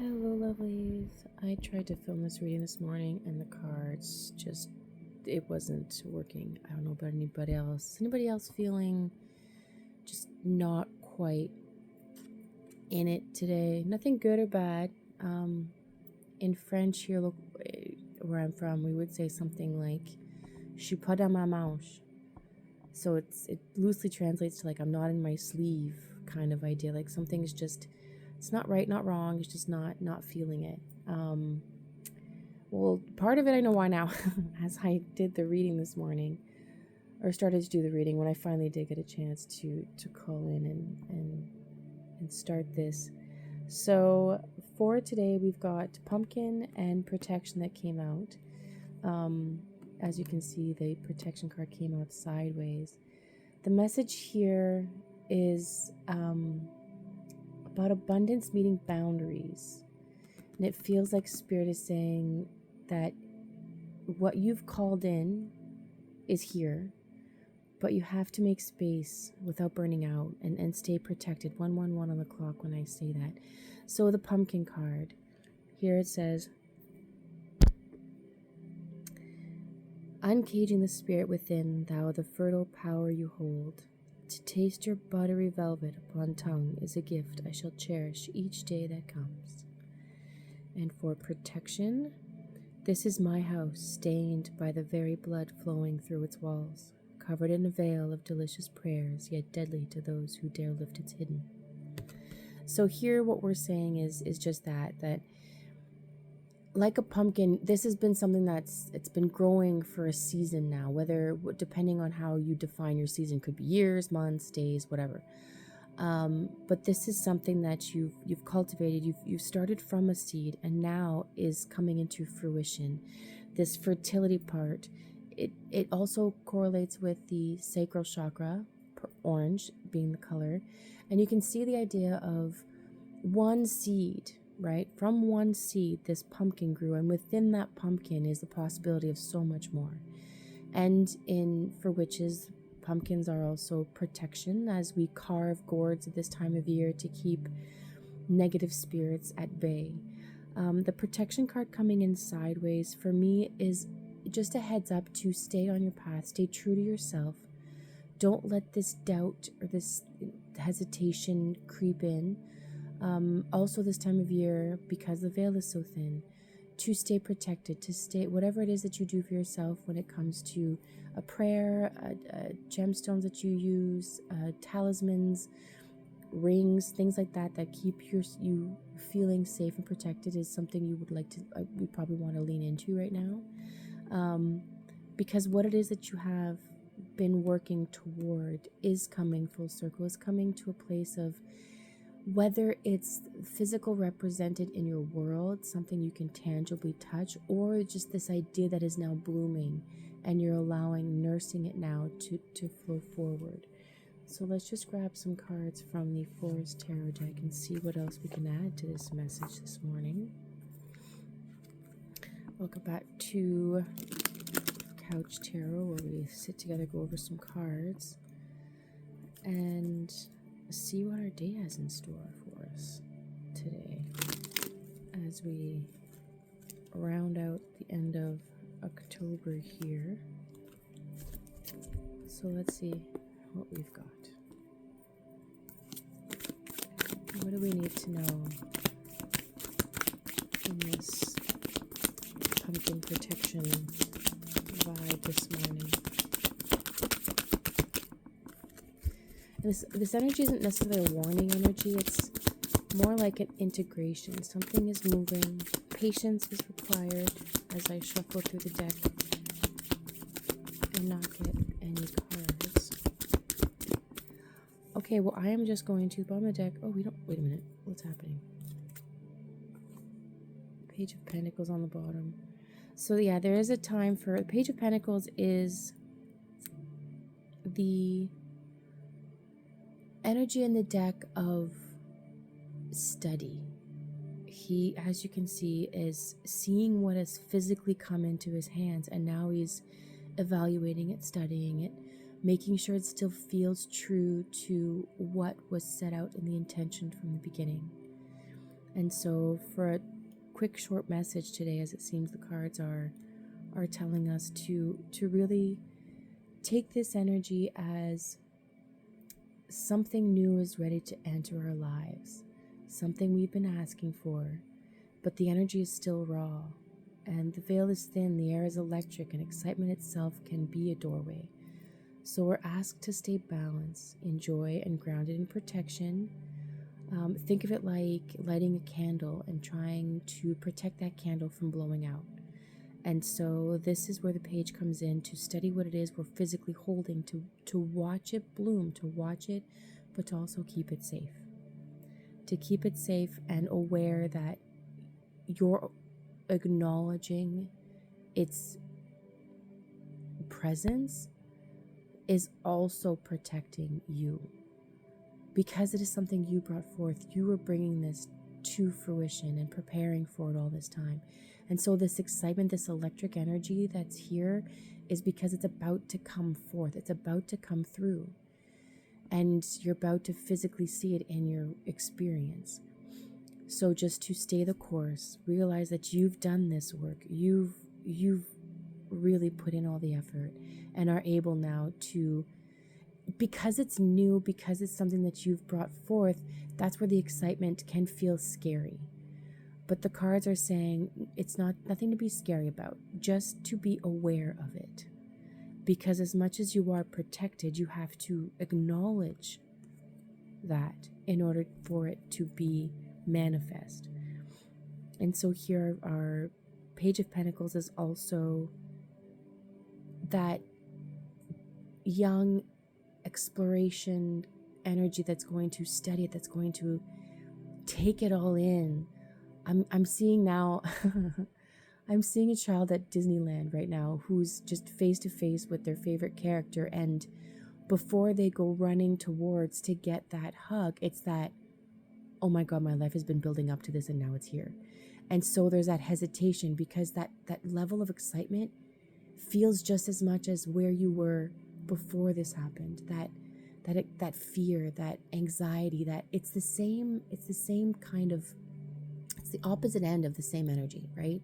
Hello, lovelies. I tried to film this reading this morning and the cards just, it wasn't working. I don't know about anybody else. Anybody else feeling just not quite in it today? Nothing good or bad. In French here, look, where I'm from, we would say something like, je suis pas dans ma manche. So it loosely translates to like, I'm not in my sleeve kind of idea. Like something's just, it's not right, not wrong. It's just not feeling it. Well, part of it I know why now, as I did the reading this morning, or started to do the reading when I finally did get a chance to call in and start this. So for today, we've got pumpkin and protection that came out. As you can see, the protection card came out sideways. The message here is about abundance meeting boundaries. And it feels like Spirit is saying that what you've called in is here, but you have to make space without burning out and stay protected. 111 on the clock when I say that. So the pumpkin card, here it says, uncaging the spirit within, thou the fertile power you hold. To taste your buttery velvet upon tongue is a gift I shall cherish each day that comes. And for protection, this is my house, stained by the very blood flowing through its walls, covered in a veil of delicious prayers, yet deadly to those who dare lift its hidden. So here what we're saying is just that like a pumpkin, this has been something it's been growing for a season now, whether, depending on how you define your season, could be years, months, days, whatever. But this is something that you've cultivated, you've started from a seed and now is coming into fruition. This fertility part, it also correlates with the sacral chakra, orange being the color, and you can see the idea of one seed, right? From one seed, this pumpkin grew, and within that pumpkin is the possibility of so much more. And for witches, pumpkins are also protection, as we carve gourds at this time of year to keep negative spirits at bay. The protection card coming in sideways for me is just a heads up to stay on your path, stay true to yourself. Don't let this doubt or this hesitation creep in. Also this time of year, because the veil is so thin, to stay protected, to stay, whatever it is that you do for yourself when it comes to a prayer, gemstones that you use, talismans, rings, things like that keep you feeling safe and protected, is something you would like to, we probably want to lean into right now. Because what it is that you have been working toward is coming full circle, is coming to a place of, whether it's physical represented in your world, something you can tangibly touch, or just this idea that is now blooming and you're nursing it now to flow forward. So let's just grab some cards from the Forest Tarot deck and see what else we can add to this message this morning. Welcome back to Couch Tarot, where we sit together, go over some cards, and see what our day has in store for us today as we round out the end of October here. So let's see what we've got. What do we need to know in this pumpkin protection vibe this morning? This energy isn't necessarily a warning energy, it's more like an integration. Something is moving, patience is required as I shuffle through the deck and not get any cards. Okay, well, I am just going to the bottom of the deck. Oh, wait a minute, what's happening? Page of Pentacles on the bottom. So yeah, there is a time for, the Page of Pentacles is the energy in the deck of study. He, as you can see, is seeing what has physically come into his hands, and now he's evaluating it, studying it, making sure it still feels true to what was set out in the intention from the beginning. And so for a quick short message today, as it seems the cards are telling us to really take this energy as something new is ready to enter our lives, something we've been asking for, but the energy is still raw, and the veil is thin, the air is electric, and excitement itself can be a doorway. So we're asked to stay balanced, in joy, and grounded in protection. Think of it like lighting a candle and trying to protect that candle from blowing out. And so this is where the page comes in, to study what it is we're physically holding, to watch it bloom, to watch it, but to also keep it safe. To keep it safe and aware that you're acknowledging its presence is also protecting you. Because it is something you brought forth, you were bringing this to fruition and preparing for it all this time. And so this excitement, this electric energy that's here is because it's about to come forth. It's about to come through. And you're about to physically see it in your experience. So just to stay the course, realize that you've done this work. You've really put in all the effort and are able now to, because it's new, because it's something that you've brought forth, that's where the excitement can feel scary. But the cards are saying it's nothing to be scary about, just to be aware of it. Because as much as you are protected, you have to acknowledge that in order for it to be manifest. And so here our Page of Pentacles is also that young exploration energy that's going to study it, that's going to take it all in. I'm seeing now I'm seeing a child at Disneyland right now who's just face to face with their favorite character, and before they go running towards to get that hug, it's that, oh my God, my life has been building up to this and now it's here. And so there's that hesitation, because that level of excitement feels just as much as where you were before this happened. That fear, that anxiety, that it's the same kind of, it's the opposite end of the same energy, right?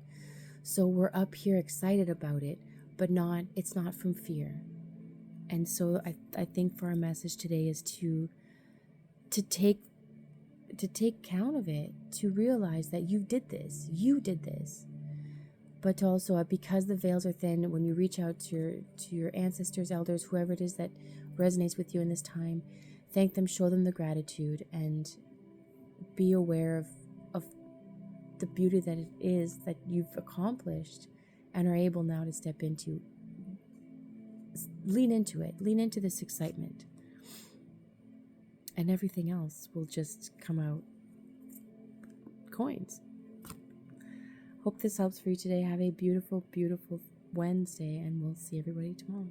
So we're up here excited about it, but it's not from fear. And so I think for our message today is to take count of it, to realize that you did this. But also, because the veils are thin, when you reach out to your ancestors, elders, whoever it is that resonates with you in this time, thank them, show them the gratitude, and be aware of the beauty that it is that you've accomplished and are able now to step into. Lean into it. Lean into this excitement. And everything else will just come out coins. Hope this helps for you today. Have a beautiful, beautiful Wednesday, and we'll see everybody tomorrow.